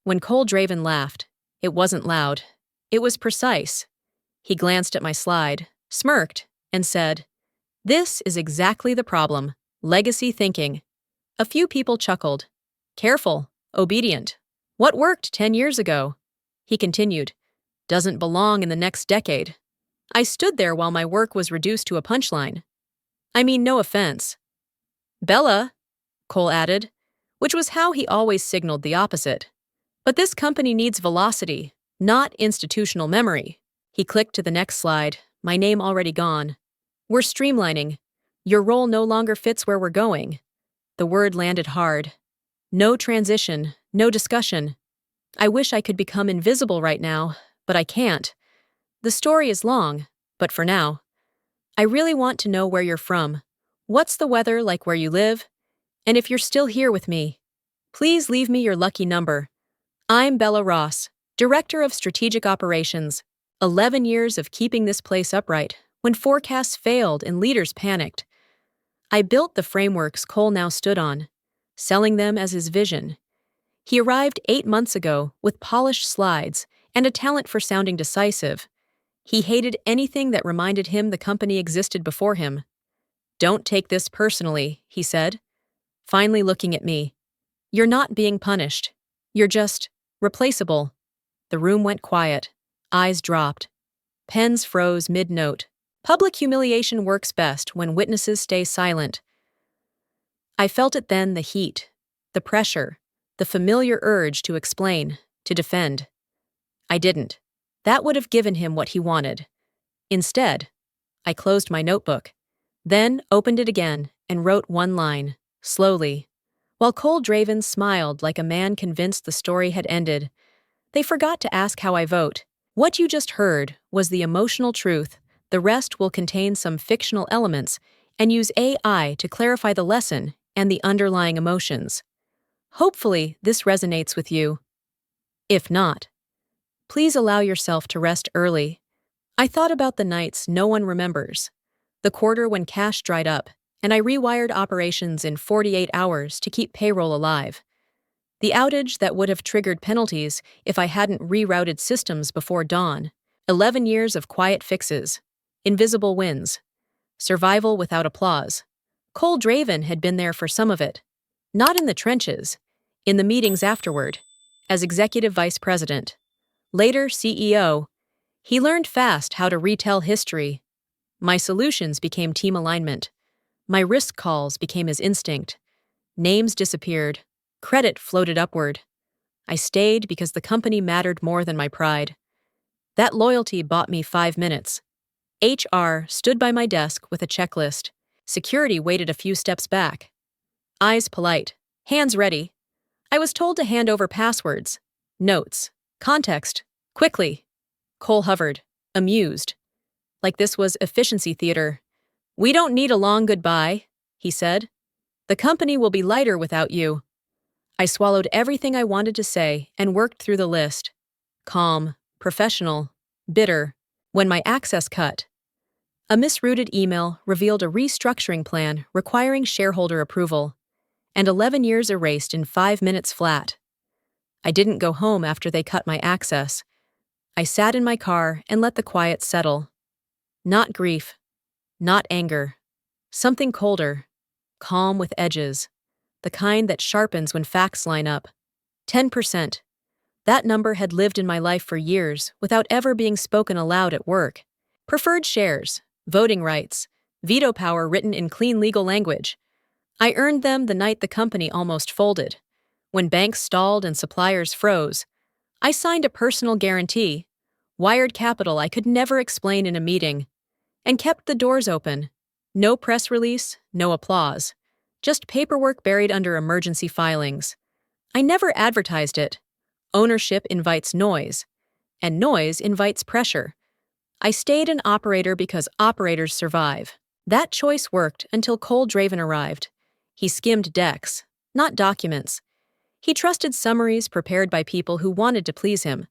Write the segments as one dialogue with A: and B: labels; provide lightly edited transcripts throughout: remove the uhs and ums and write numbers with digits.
A: When Cole Draven laughed, it wasn't loud. It was precise. He glanced at my slide, smirked, and said, "This is exactly the problem. Legacy thinking." A few people chuckled. "Careful, obedient. What worked 10 years ago?" He continued, "Doesn't belong in the next decade." I stood there while my work was reduced to a punchline. I mean, no offense. "Bella," Cole added, which was how he always signaled the opposite. "But this company needs velocity, not institutional memory." He clicked to the next slide, my name already gone. "We're streamlining. Your role no longer fits where we're going." The word landed hard. No transition, no discussion. I wish I could become invisible right now, but I can't. The story is long, but for now. I really want to know where you're from. What's the weather like where you live? And if you're still here with me, please leave me your lucky number. I'm Bella Ross, Director of Strategic Operations. 11 years of keeping this place upright when forecasts failed and leaders panicked. I built the frameworks Cole now stood on, selling them as his vision. He arrived 8 months ago with polished slides and a talent for sounding decisive. He hated anything that reminded him the company existed before him. "Don't take this personally," he said, finally looking at me. "You're not being punished. You're just replaceable." The room went quiet. Eyes dropped. Pens froze mid-note. Public humiliation works best when witnesses stay silent. I felt it then, the heat, the pressure, the familiar urge to explain, to defend. I didn't. That would have given him what he wanted. Instead, I closed my notebook, then opened it again and wrote one line, slowly. While Cole Draven smiled like a man convinced the story had ended, they forgot to ask how I vote. What you just heard was the emotional truth. The rest will contain some fictional elements and use AI to clarify the lesson and the underlying emotions. Hopefully, this resonates with you. If not, please allow yourself to rest early. I thought about the nights no one remembers, the quarter when cash dried up, and I rewired operations in 48 hours to keep payroll alive. The outage that would have triggered penalties if I hadn't rerouted systems before dawn. 11 years of quiet fixes. Invisible wins. Survival without applause. Cole Draven had been there for some of it. Not in the trenches. In the meetings afterward. As executive vice president. Later CEO. He learned fast how to retell history. My solutions became team alignment. My risk calls became his instinct. Names disappeared. Credit floated upward. I stayed because the company mattered more than my pride. That loyalty bought me 5 minutes. HR stood by my desk with a checklist. Security waited a few steps back. Eyes polite, hands ready. I was told to hand over passwords, notes, context, quickly. Cole hovered, amused. Like this was efficiency theater. "We don't need a long goodbye," he said. "The company will be lighter without you." I swallowed everything I wanted to say and worked through the list. Calm, professional, bitter. When my access cut, a misrouted email revealed a restructuring plan requiring shareholder approval, and 11 years erased in 5 minutes flat. I didn't go home after they cut my access. I sat in my car and let the quiet settle. Not grief, not anger. Something colder, calm with edges. The kind that sharpens when facts line up. 10%. That number had lived in my life for years without ever being spoken aloud at work. Preferred shares, voting rights, veto power written in clean legal language. I earned them the night the company almost folded. When banks stalled and suppliers froze, I signed a personal guarantee, wired capital I could never explain in a meeting, and kept the doors open. No press release, no applause. Just paperwork buried under emergency filings. I never advertised it. Ownership invites noise, and noise invites pressure. I stayed an operator because operators survive. That choice worked until Cole Draven arrived. He skimmed decks, not documents. He trusted summaries prepared by people who wanted to please him.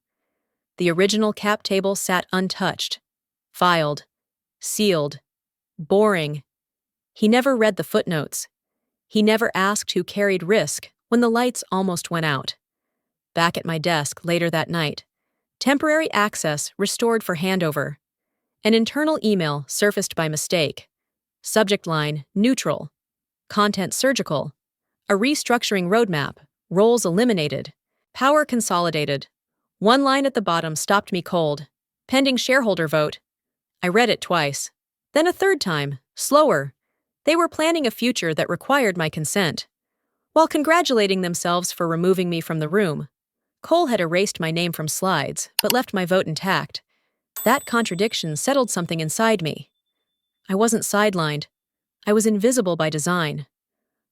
A: The original cap table sat untouched, filed, sealed, boring. He never read the footnotes. He never asked who carried risk when the lights almost went out. back at my desk later that night. Temporary access restored for handover. An internal email surfaced by mistake. Subject line, neutral. Content surgical. A restructuring roadmap. Roles eliminated. Power consolidated. One line at the bottom stopped me cold. Pending shareholder vote. I read it twice. Then a third time, slower. They were planning a future that required my consent. While congratulating themselves for removing me from the room, Cole had erased my name from slides, but left my vote intact. That contradiction settled something inside me. I wasn't sidelined. I was invisible by design.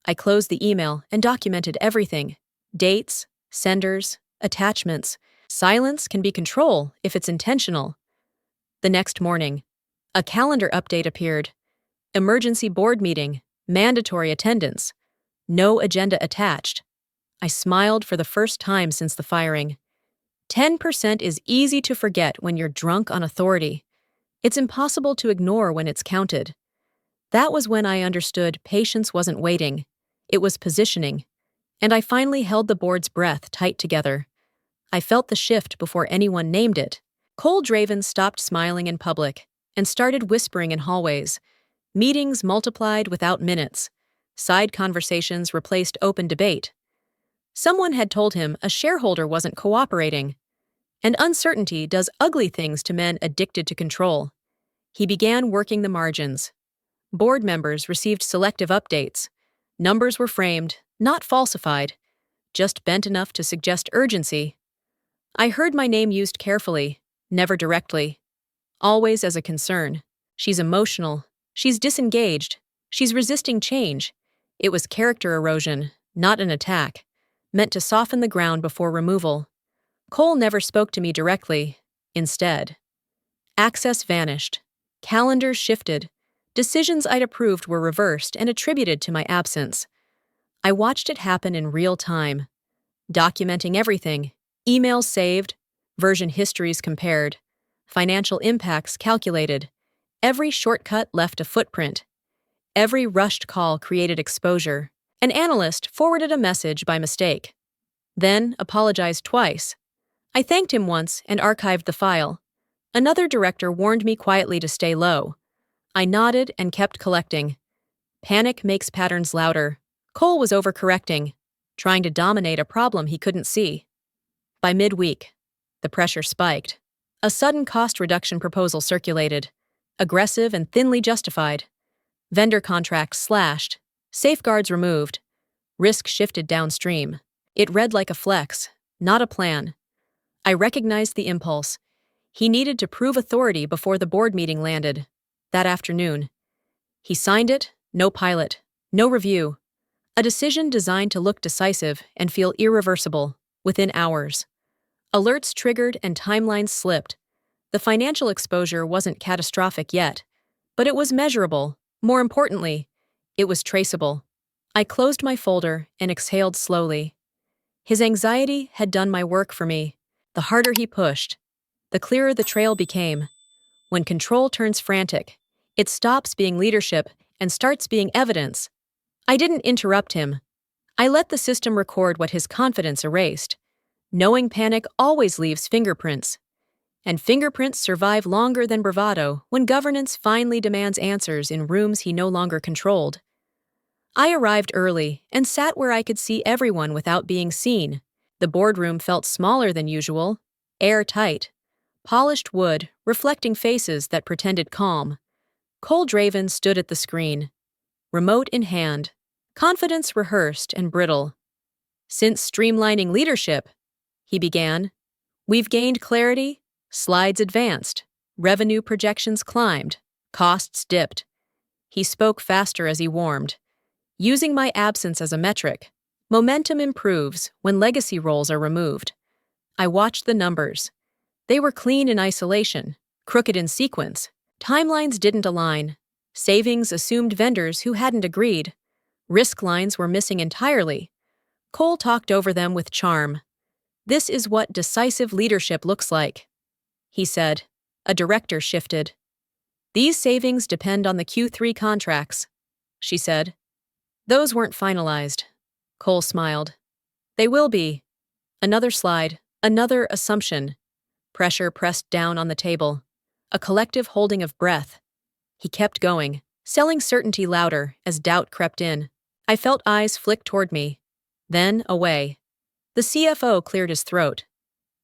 A: I closed the email and documented everything. Dates, senders, attachments. Silence can be control if it's intentional. The next morning, a calendar update appeared. Emergency board meeting, mandatory attendance. No agenda attached. I smiled for the first time since the firing. 10% is easy to forget when you're drunk on authority. It's impossible to ignore when it's counted. That was when I understood patience wasn't waiting. It was positioning. And I finally held the board's breath tight together. I felt the shift before anyone named it. Cole Draven stopped smiling in public and started whispering in hallways. Meetings multiplied without minutes. Side conversations replaced open debate. Someone had told him a shareholder wasn't cooperating. And uncertainty does ugly things to men addicted to control. He began working the margins. Board members received selective updates. Numbers were framed, not falsified, just bent enough to suggest urgency. I heard my name used carefully, never directly. Always as a concern. She's emotional. She's disengaged. She's resisting change. It was character erosion, not an attack, meant to soften the ground before removal. Cole never spoke to me directly. Instead, access vanished. Calendars shifted. Decisions I'd approved were reversed and attributed to my absence. I watched it happen in real time. Documenting everything. Emails saved. Version histories compared. Financial impacts calculated. Every shortcut left a footprint. Every rushed call created exposure. An analyst forwarded a message by mistake. Then apologized twice. I thanked him once and archived the file. Another director warned me quietly to stay low. I nodded and kept collecting. Panic makes patterns louder. Cole was overcorrecting, trying to dominate a problem he couldn't see. By midweek, the pressure spiked. A sudden cost reduction proposal circulated, aggressive and thinly justified. Vendor contracts slashed, safeguards removed, risk shifted downstream. It read like a flex, not a plan. I recognized the impulse. He needed to prove authority before the board meeting landed. That afternoon, he signed it, no pilot, no review. A decision designed to look decisive and feel irreversible within hours. Alerts triggered and timelines slipped. The financial exposure wasn't catastrophic yet, but it was measurable. More importantly, it was traceable. I closed my folder and exhaled slowly. His anxiety had done my work for me. The harder he pushed, the clearer the trail became. When control turns frantic, it stops being leadership and starts being evidence. I didn't interrupt him. I let the system record what his confidence erased. Knowing panic always leaves fingerprints. And fingerprints survive longer than bravado when governance finally demands answers in rooms he no longer controlled. I arrived early and sat where I could see everyone without being seen. The boardroom felt smaller than usual, airtight. Polished wood, reflecting faces that pretended calm. Cole Draven stood at the screen, remote in hand, confidence rehearsed and brittle. Since streamlining leadership, he began, we've gained clarity, slides advanced, revenue projections climbed, costs dipped. He spoke faster as he warmed. Using my absence as a metric, momentum improves when legacy roles are removed. I watched the numbers. They were clean in isolation, crooked in sequence. Timelines didn't align. Savings assumed vendors who hadn't agreed. Risk lines were missing entirely. Cole talked over them with charm. This is what decisive leadership looks like, he said. A director shifted. These savings depend on the Q3 contracts, she said. Those weren't finalized. Cole smiled. They will be. Another slide, another assumption. Pressure pressed down on the table. A collective holding of breath. He kept going, selling certainty louder as doubt crept in. I felt eyes flick toward me. Then, away. The CFO cleared his throat.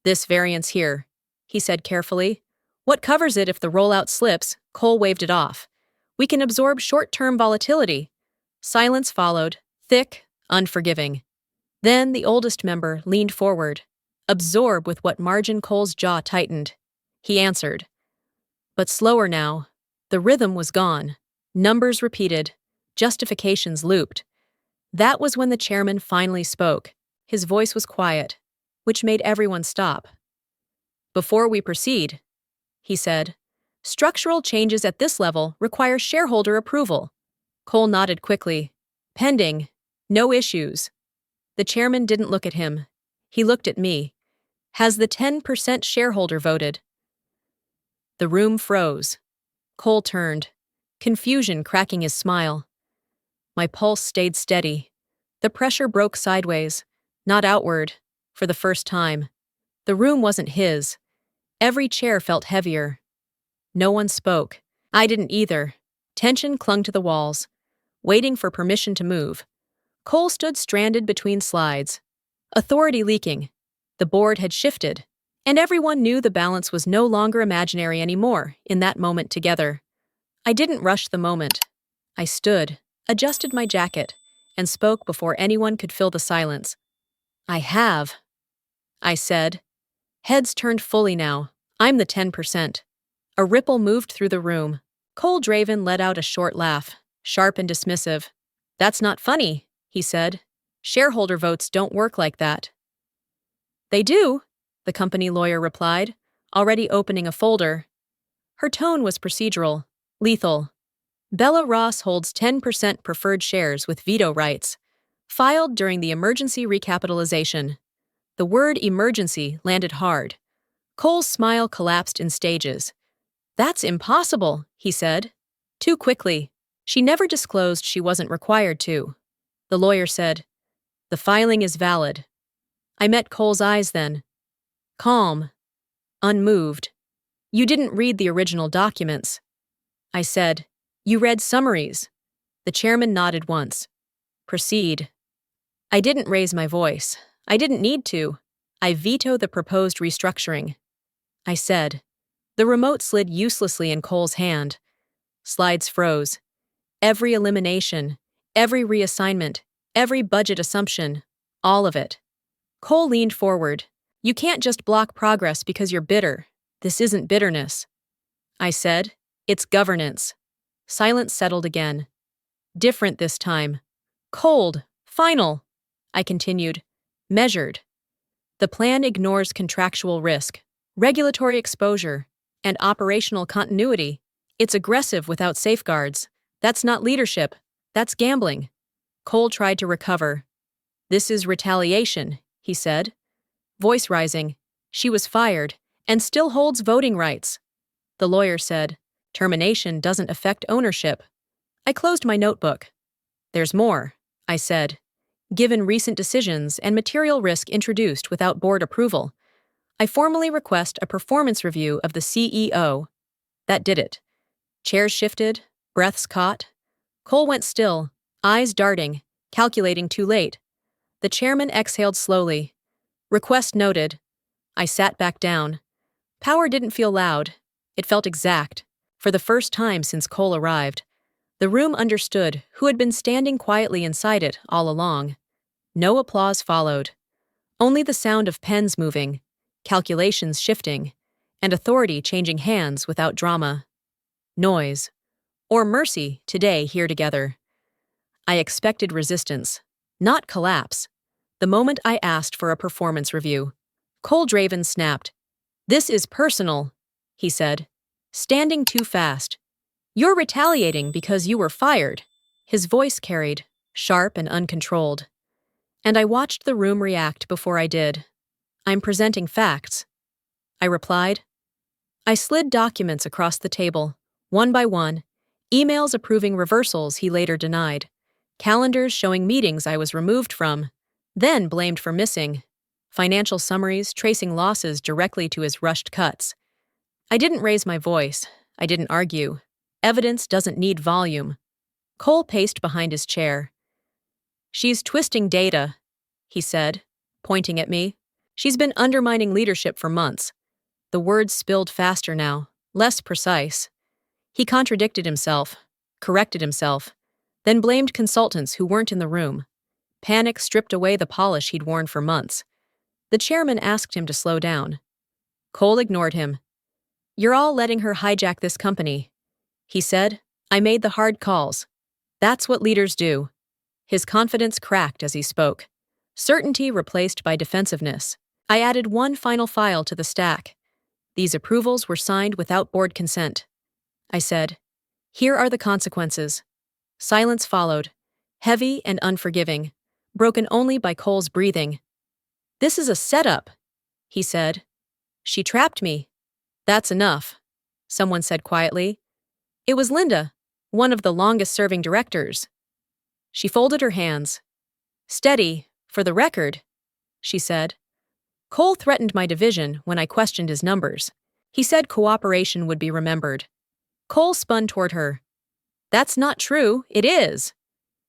A: This variance here, he said carefully. What covers it if the rollout slips? Cole waved it off. We can absorb short-term volatility. Silence followed, thick, unforgiving. Then the oldest member leaned forward, absorbed with what margin. Cole's jaw tightened. He answered. But slower now. The rhythm was gone. Numbers repeated. Justifications looped. That was when the chairman finally spoke. His voice was quiet, which made everyone stop. Before we proceed, he said, structural changes at this level require shareholder approval. Cole nodded quickly. Pending. No issues. The chairman didn't look at him. He looked at me. Has the 10% shareholder voted? The room froze. Cole turned, confusion cracking his smile. My pulse stayed steady. The pressure broke sideways, not outward, for the first time. The room wasn't his. Every chair felt heavier. No one spoke. I didn't either. Tension clung to the walls, waiting for permission to move. Cole stood stranded between slides. Authority leaking. The board had shifted, and everyone knew the balance was no longer imaginary anymore in that moment together. I didn't rush the moment. I stood, adjusted my jacket, and spoke before anyone could fill the silence. I have, I said. Heads turned fully now. I'm the 10%. A ripple moved through the room. Cole Draven let out a short laugh, sharp and dismissive. That's not funny, he said. Shareholder votes don't work like that. They do, the company lawyer replied, already opening a folder. Her tone was procedural, lethal. Bella Ross holds 10% preferred shares with veto rights, filed during the emergency recapitalization. The word emergency landed hard. Cole's smile collapsed in stages. That's impossible, he said. Too quickly. She never disclosed she wasn't required to. The lawyer said, the filing is valid. I met Cole's eyes then. Calm. Unmoved. You didn't read the original documents. I said, you read summaries. The chairman nodded once. Proceed. I didn't raise my voice. I didn't need to. I veto the proposed restructuring. I said. The remote slid uselessly in Cole's hand. Slides froze. Every elimination, every reassignment, every budget assumption, all of it. Cole leaned forward. You can't just block progress because you're bitter. This isn't bitterness. I said. It's governance. Silence settled again. Different this time. Cold. Final. I continued. Measured. The plan ignores contractual risk, regulatory exposure, and operational continuity. It's aggressive without safeguards. That's not leadership. That's gambling. Cole tried to recover. This is retaliation, he said. Voice rising. She was fired, and still holds voting rights. The lawyer said, termination doesn't affect ownership. I closed my notebook. There's more, I said. Given recent decisions and material risk introduced without board approval, I formally request a performance review of the CEO. That did it. Chairs shifted, breaths caught. Cole went still, eyes darting, calculating too late. The chairman exhaled slowly. Request noted. I sat back down. Power didn't feel loud. It felt exact. For the first time since Cole arrived, the room understood who had been standing quietly inside it all along. No applause followed. Only the sound of pens moving, calculations shifting, and authority changing hands without drama. Noise. Or mercy today here together. I expected resistance, not collapse. The moment I asked for a performance review, Cole Draven snapped. This is personal, he said. Standing too fast. You're retaliating because you were fired. His voice carried, sharp and uncontrolled. And I watched the room react before I did. I'm presenting facts, I replied. I slid documents across the table, one by one, emails approving reversals he later denied, calendars showing meetings I was removed from, then blamed for missing. financial summaries tracing losses directly to his rushed cuts. I didn't raise my voice. I didn't argue. Evidence doesn't need volume. Cole paced behind his chair. "She's twisting data," he said, pointing at me. "She's been undermining leadership for months." The words spilled faster now, less precise. He contradicted himself, corrected himself, then blamed consultants who weren't in the room. Panic stripped away the polish he'd worn for months. The chairman asked him to slow down. Cole ignored him. "You're all letting her hijack this company," he said. "I made the hard calls. That's what leaders do." His confidence cracked as he spoke. Certainty replaced by defensiveness. I added one final file to the stack. "These approvals were signed without board consent," I said. "Here are the consequences." Silence followed, heavy and unforgiving, broken only by Cole's breathing. "This is a setup," he said. "She trapped me." "That's enough," someone said quietly. It was Linda, one of the longest-serving directors. She folded her hands. "Steady, for the record," she said. Cole threatened my division when I questioned his numbers. He said cooperation would be remembered. Cole spun toward her. "That's not true, it is,"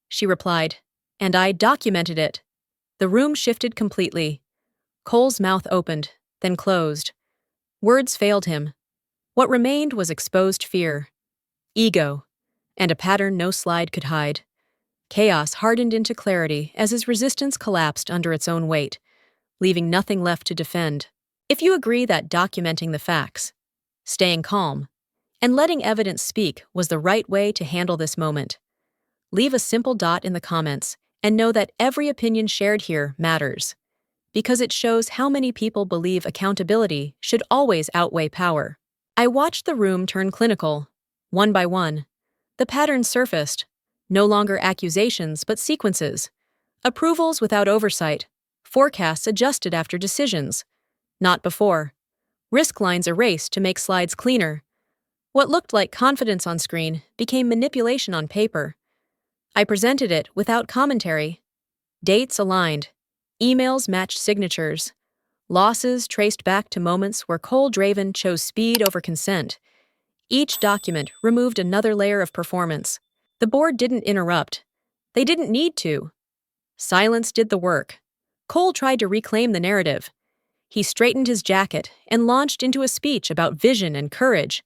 A: she replied, "and I documented it." The room shifted completely. Cole's mouth opened, then closed. Words failed him. What remained was exposed fear, ego, and a pattern no slide could hide. Chaos hardened into clarity as his resistance collapsed under its own weight, leaving nothing left to defend. If you agree that documenting the facts, staying calm, and letting evidence speak was the right way to handle this moment, leave a simple dot in the comments and know that every opinion shared here matters, because it shows how many people believe accountability should always outweigh power. I watched the room turn clinical, one by one. The patterns surfaced, no longer accusations but sequences. Approvals without oversight, forecasts adjusted after decisions, not before. Risk lines erased to make slides cleaner. What looked like confidence on screen became manipulation on paper. I presented it without commentary. Dates aligned. Emails matched signatures. Losses traced back to moments where Cole Draven chose speed over consent. Each document removed another layer of performance. The board didn't interrupt. They didn't need to. Silence did the work. Cole tried to reclaim the narrative. He straightened his jacket and launched into a speech about vision and courage.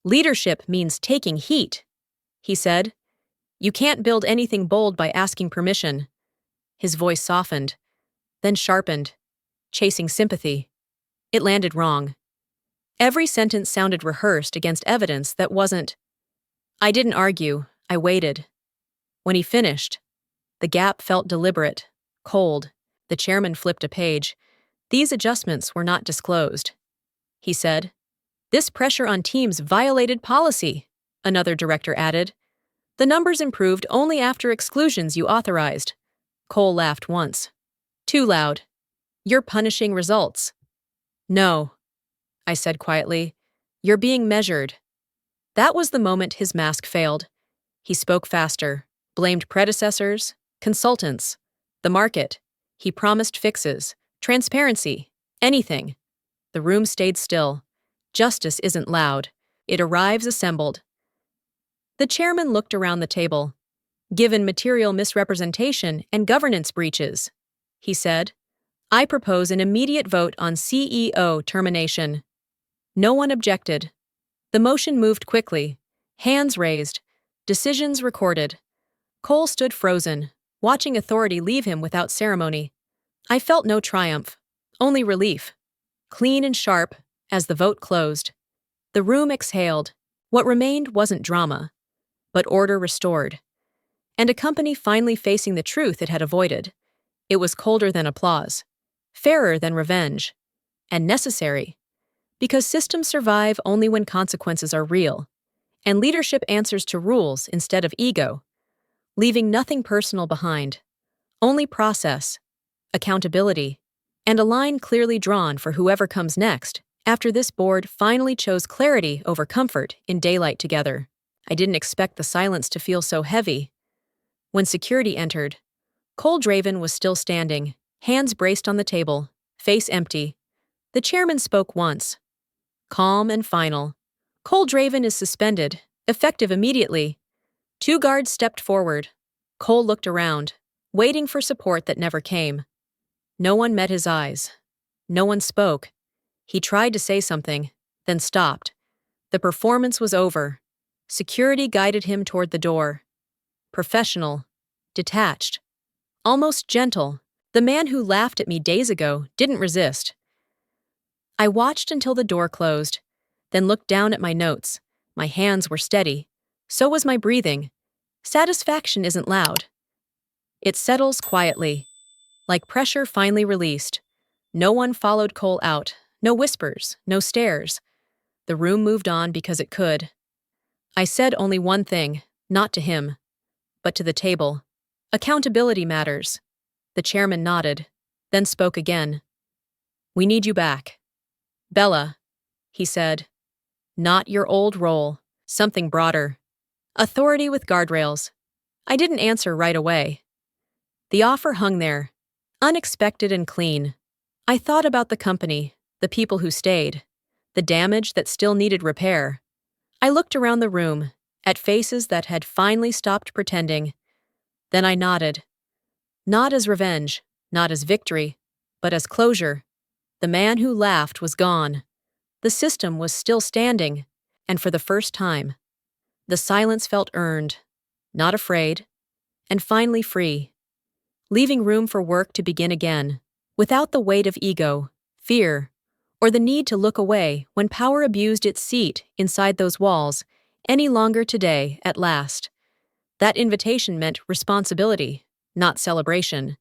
A: "Leadership means taking heat," he said. "You can't build anything bold by asking permission." His voice softened, then sharpened, chasing sympathy. It landed wrong. Every sentence sounded rehearsed against evidence that wasn't. I didn't argue. I waited. When he finished, the gap felt deliberate, cold. The chairman flipped a page. "These adjustments were not disclosed," he said. "This pressure on teams violated policy," another director added. "The numbers improved only after exclusions you authorized." Cole laughed once. Too loud. "You're punishing results." "No," I said quietly. "You're being measured." That was the moment his mask failed. He spoke faster, blamed predecessors, consultants, the market. He promised fixes, transparency, anything. The room stayed still. Justice isn't loud. It arrives assembled. The chairman looked around the table. "Given material misrepresentation and governance breaches," he said, "I propose an immediate vote on CEO termination." No one objected. The motion moved quickly, hands raised, decisions recorded. Cole stood frozen, watching authority leave him without ceremony. I felt no triumph, only relief. Clean and sharp, as the vote closed. The room exhaled. What remained wasn't drama, but order restored. And a company finally facing the truth it had avoided. It was colder than applause, fairer than revenge, and necessary. Because systems survive only when consequences are real, and leadership answers to rules instead of ego, leaving nothing personal behind. Only process, accountability, and a line clearly drawn for whoever comes next after this board finally chose clarity over comfort in daylight together. I didn't expect the silence to feel so heavy. When security entered, Cole Draven was still standing, hands braced on the table, face empty. The chairman spoke once. Calm and final. Cole Draven is suspended, effective immediately. 2 guards stepped forward. Cole looked around, waiting for support that never came. No one met his eyes. No one spoke. He tried to say something, then stopped. The performance was over. Security guided him toward the door. Professional. Detached. Almost gentle. The man who laughed at me days ago didn't resist. I watched until the door closed, then looked down at my notes. My hands were steady. So was my breathing. Satisfaction isn't loud. It settles quietly, like pressure finally released. No one followed Cole out. No whispers, no stares. The room moved on because it could. I said only one thing, not to him, but to the table. Accountability matters. The chairman nodded, then spoke again. We need you back. Bella, he said. Not your old role, something broader. Authority with guardrails. I didn't answer right away. The offer hung there, unexpected and clean. I thought about the company, the people who stayed, the damage that still needed repair. I looked around the room, at faces that had finally stopped pretending. Then I nodded. Not as revenge, not as victory, but as closure. The man who laughed was gone. The system was still standing, and for the first time, the silence felt earned, not afraid, and finally free, leaving room for work to begin again, without the weight of ego, fear, or the need to look away when power abused its seat inside those walls any longer today at last. That invitation meant responsibility, not celebration.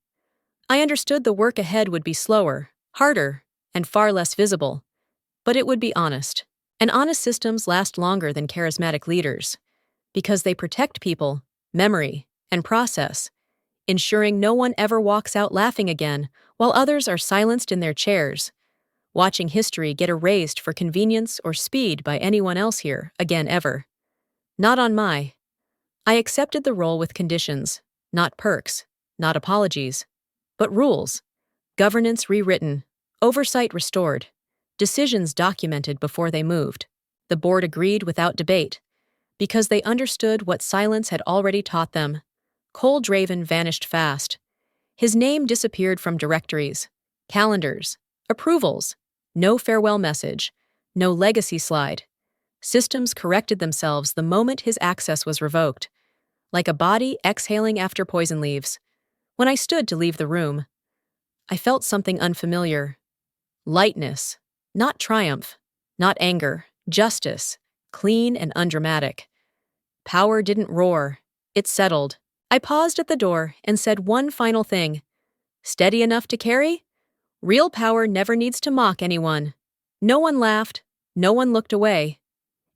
A: I understood the work ahead would be slower, harder, and far less visible, but it would be honest. And honest systems last longer than charismatic leaders, because they protect people, memory, and process, ensuring no one ever walks out laughing again while others are silenced in their chairs, watching history get erased for convenience or speed by anyone else here again ever. Not on my. I accepted the role with conditions, not perks, not apologies, but rules. Governance rewritten, oversight restored, decisions documented before they moved. The board agreed without debate, because they understood what silence had already taught them. Cole Draven vanished fast. His name disappeared from directories, calendars, approvals, no farewell message, no legacy slide. Systems corrected themselves the moment his access was revoked, like a body exhaling after poison leaves. When I stood to leave the room, I felt something unfamiliar. Lightness, not triumph, not anger, justice, clean and undramatic. Power didn't roar, it settled. I paused at the door and said one final thing. Steady enough to carry? Real power never needs to mock anyone. No one laughed, no one looked away.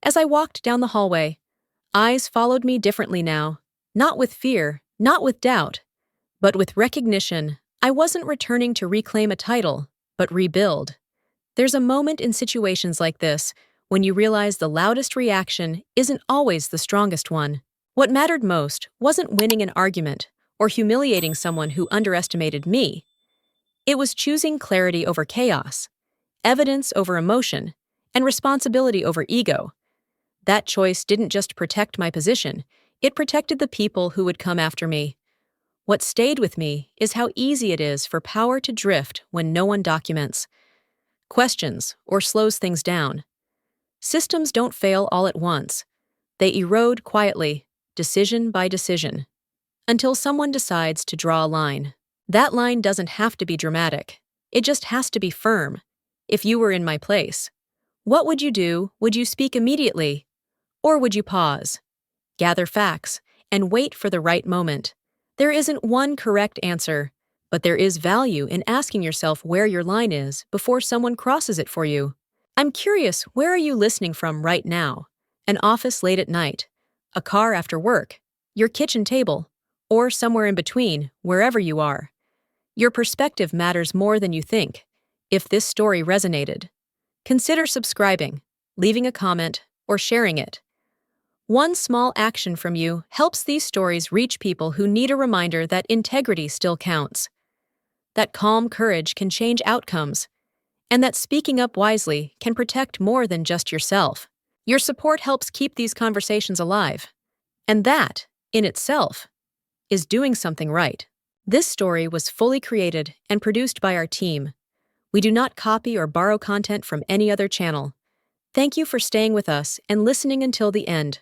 A: As I walked down the hallway, eyes followed me differently now, not with fear, not with doubt, but with recognition. I wasn't returning to reclaim a title, but rebuild. There's a moment in situations like this when you realize the loudest reaction isn't always the strongest one. What mattered most wasn't winning an argument or humiliating someone who underestimated me. It was choosing clarity over chaos, evidence over emotion, and responsibility over ego. That choice didn't just protect my position, it protected the people who would come after me. What stayed with me is how easy it is for power to drift when no one documents, questions, or slows things down. Systems don't fail all at once. They erode quietly, decision by decision, until someone decides to draw a line. That line doesn't have to be dramatic. It just has to be firm. If you were in my place, what would you do? Would you speak immediately? Or would you pause, gather facts, and wait for the right moment? There isn't one correct answer, but there is value in asking yourself where your line is before someone crosses it for you. I'm curious, where are you listening from right now? An office late at night, a car after work, your kitchen table, or somewhere in between, wherever you are. Your perspective matters more than you think. If this story resonated, consider subscribing, leaving a comment, or sharing it. One small action from you helps these stories reach people who need a reminder that integrity still counts. that calm courage can change outcomes, and that speaking up wisely can protect more than just yourself. Your support helps keep these conversations alive, and that, in itself, is doing something right. This story was fully created and produced by our team. We do not copy or borrow content from any other channel. Thank you for staying with us and listening until the end.